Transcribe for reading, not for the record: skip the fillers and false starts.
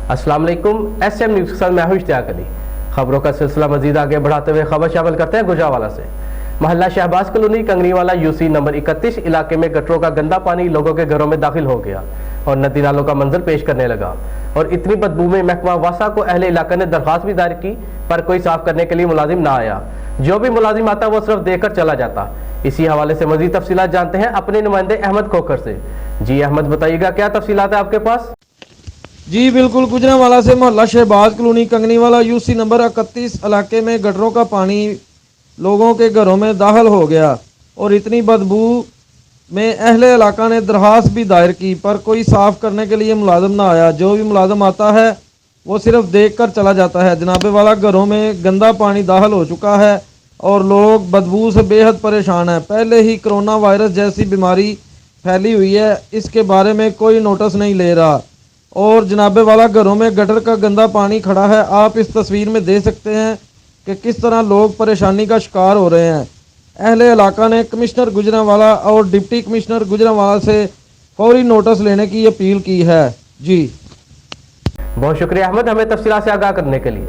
अस्सलाम वालेकुम। SM news के साथ मैं हूं इश्तियाक अली। खबरों का सिलसिला मजीद आगे बढ़ाते हुए खबर शामिल करते हैं गुजरावाला से। मोहल्ला शहबाज कॉलोनी कंगरीवाला UC नंबर 31 इलाके में गटरों का गंदा पानी लोगों के घरों में दाखिल हो गया और नदी नालों का मंजर पेश करने लगा और इतनी बदबू में महकमा वासा को अहले इलाका ने दरख्वास्त भी दायर की, पर कोई साफ करने के लिए मुलाजिम ना आया। जो भी मुलाजिम आता वो सिर्फ देकर चला जाता। इसी हवाले से मजीद तफसीलात जानते हैं अपने नुमाइंदे अहमद खोखर से। जी अहमद, बताइएगा क्या तफसीलात है आपके पास? जी बिल्कुल, गुजरांवाला से मोहल्ला शहबाज कॉलोनी कंगनीवाला UC नंबर 31 इलाके में गटरों का पानी लोगों के घरों में दाखिल हो गया और इतनी बदबू में अहले इलाका ने दरख्वास्त भी दायर की, पर कोई साफ करने के लिए मुलाजिम ना आया। जो भी मुलाजिम आता है वो सिर्फ देख कर चला जाता है। जनाबे वाला घरों में गंदा पानी दाखिल हो चुका है और लोग बदबू से बेहद परेशान हैं। पहले ही कोरोना वायरस जैसी बीमारी फैली हुई है, इसके बारे में कोई नोटिस नहीं ले रहा और जनाबे वाला घरों में गटर का गंदा पानी खड़ा है। आप इस तस्वीर में देख सकते हैं कि किस तरह लोग परेशानी का शिकार हो रहे हैं। अहले इलाका ने कमिश्नर गुजरांवाला और डिप्टी कमिश्नर गुजरांवाला से फौरी नोटिस लेने की अपील की है। जी बहुत शुक्रिया अहमद, हमें तफसीलात से आगाह करने के लिए।